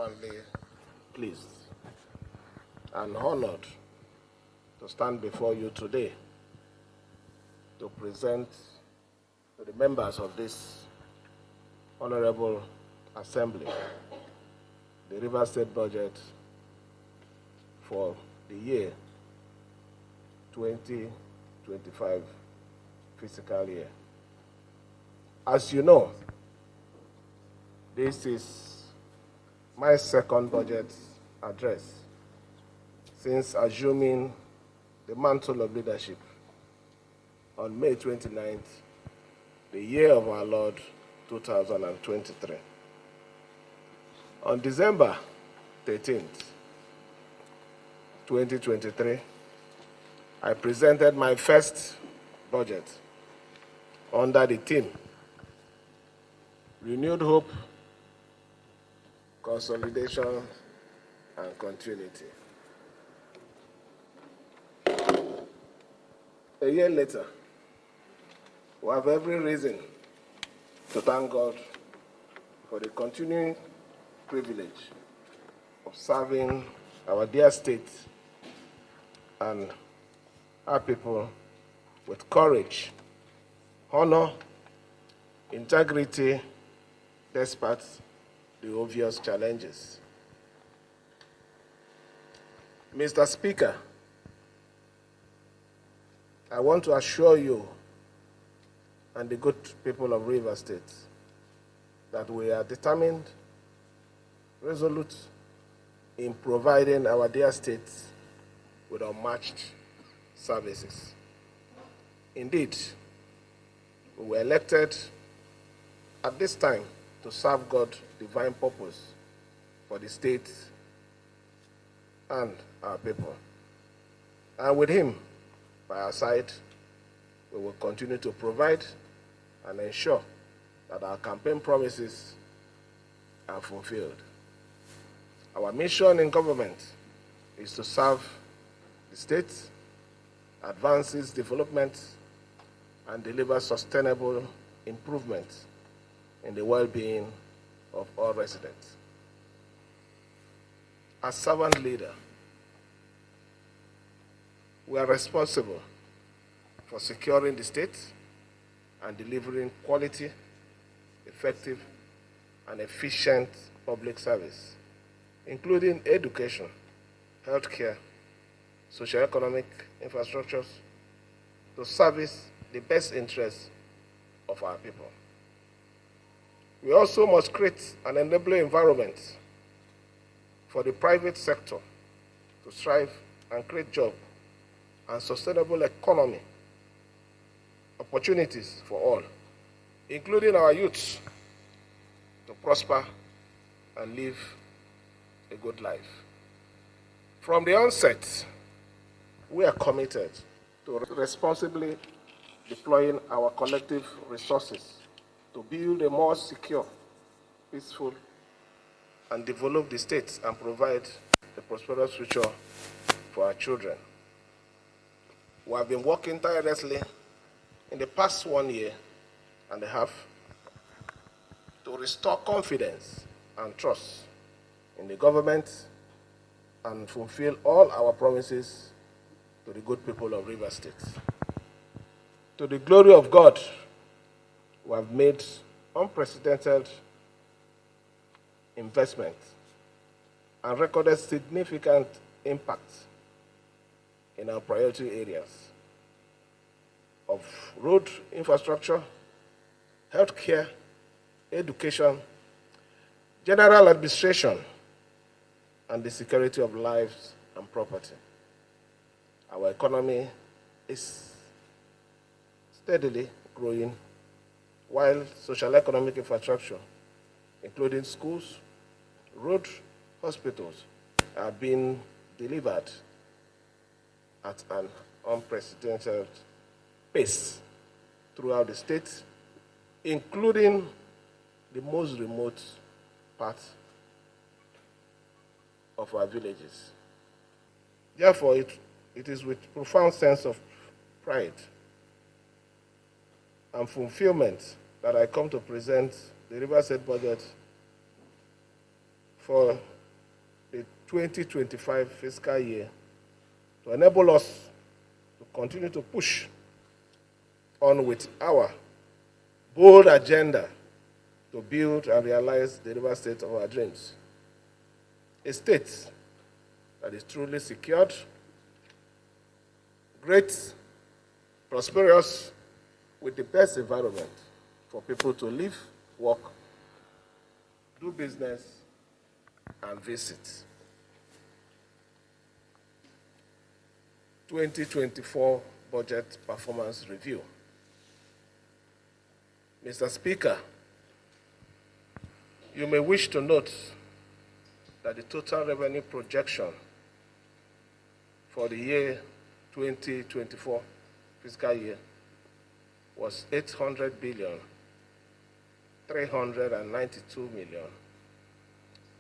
profoundly pleased and honored to stand before you today to present to the members of this honorable assembly the Rivers State budget for the year 2025 fiscal year. As you know, this is my second budget address since assuming the mantle of leadership on May 29th, the year of our Lord 2023. On December 13th, 2023, I presented my first budget under the theme Renewed Hope, Consolidation, and Continuity. A year later, we have every reason to thank God for the continuing privilege of serving our dear state and our people with courage, honor, integrity, despite the obvious challenges. Mr. Speaker, I want to assure you and the good people of Rivers State that we are determined, resolute in providing our dear state with unmatched services. Indeed, we were elected at this time to serve God's divine purpose for the state and our people. And with Him by our side, we will continue to provide and ensure that our campaign promises are fulfilled. Our mission in government is to serve the state, advance its development, and deliver sustainable improvement in the well-being of all residents. As servant leader, we are responsible for securing the state and delivering quality, effective, and efficient public service, including education, healthcare, socio-economic infrastructures, to service the best interests of our people. We also must create an enabling environment for the private sector to strive and create jobs and sustainable economy opportunities for all, including our youths, to prosper and live a good life. From the onset, we are committed to responsibly deploying our collective resources to build a more secure, peaceful, and develop the state and provide a prosperous future for our children. We have been working tirelessly in the past 1 year and a half to restore confidence and trust in the government and fulfill all our promises to the good people of Rivers State. To the glory of God, we have made unprecedented investment and recorded significant impact in our priority areas of road infrastructure, healthcare, education, general administration, and the security of lives and property. Our economy is steadily growing, while social economic infrastructure, including schools, roads, hospitals, are being delivered at an unprecedented pace throughout the state, including the most remote parts of our villages. Therefore, it is with profound sense of pride and fulfillment that I come to present the Rivers State budget for 2025 fiscal year to enable us to continue to push on with our bold agenda to build and realize the River State of our dreams. A state that is truly secured, great, prosperous, with the best environment for people to live, work, do business, and visit. 2024 Budget Performance Review. Mr. Speaker, you may wish to note that the total revenue projection for the year 2024 fiscal year was 800 billion 392 million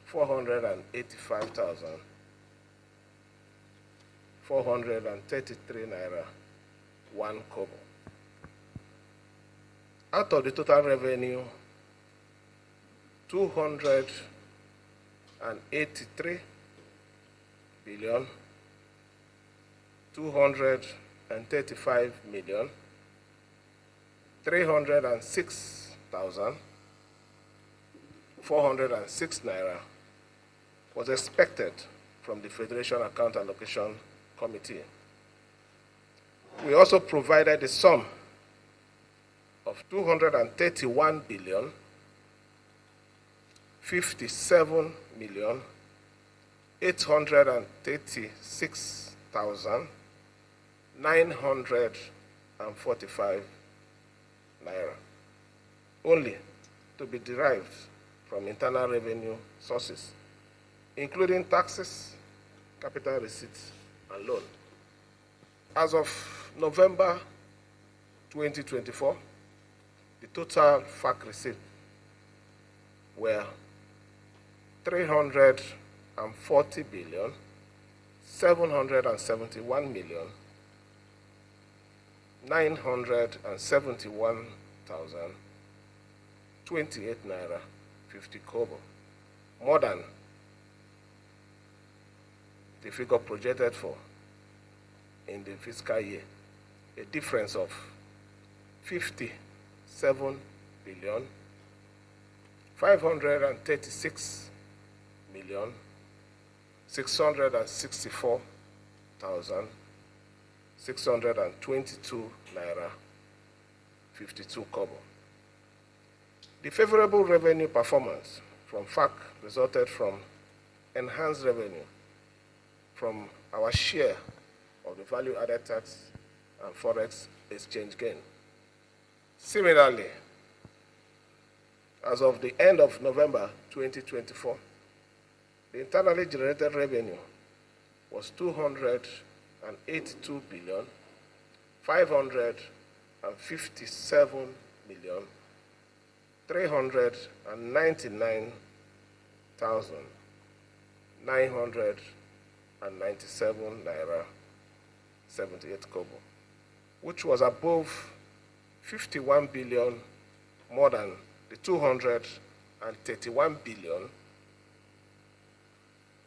485,433 naira 1 kobo. Out of the total revenue, 283 billion 235 million 306,406 naira was expected from the Federation Account Allocation Committee. We also provided a sum of 231 billion 57 million 836,945 naira, only to be derived from internal revenue sources, including taxes, capital receipts, and loan. As of November 2024, the total FAC receipts were 340 billion 771 million 971,028 naira 50 kobo, more than the figure projected for in the fiscal year, a difference of 57 billion 536 million 664,622 naira 52 kobo. The favorable revenue performance from FAC resulted from enhanced revenue from our share of the value-added tax and forex exchange gain. Similarly, as of the end of November 2024, the internally generated revenue was 282 billion 557 million 399,997 naira 78 kobo, which was above 51 billion more than the 231 billion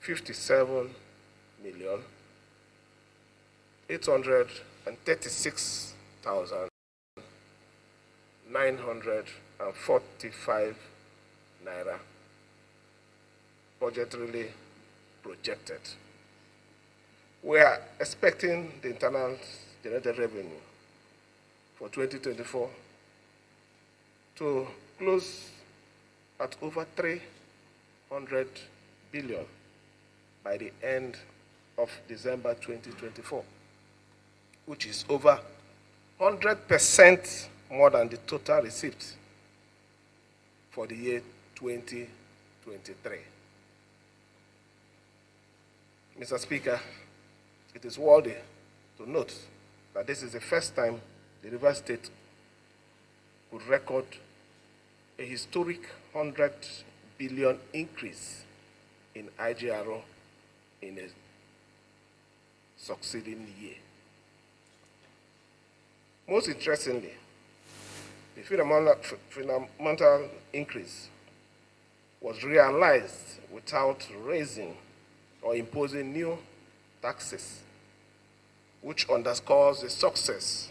57 million 836,945 naira budgetarily projected. We are expecting the internal generated revenue for 2024 to close at over 300 billion by the end of December 2024, which is over 100% more than the total receipts for the year 2023. Mr. Speaker, it is worthy to note that this is the first time the River State could record a historic 100 billion increase in IGRO in a succeeding year. Most interestingly, the fundamental increase was realized without raising or imposing new taxes, which underscores the success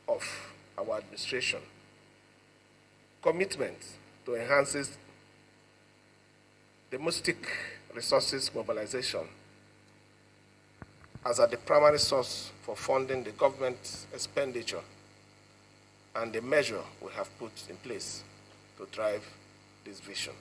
of our administration. Commitment to enhances domestic resources mobilization as the primary source for funding the government expenditure and the measure we have put in place to drive this vision.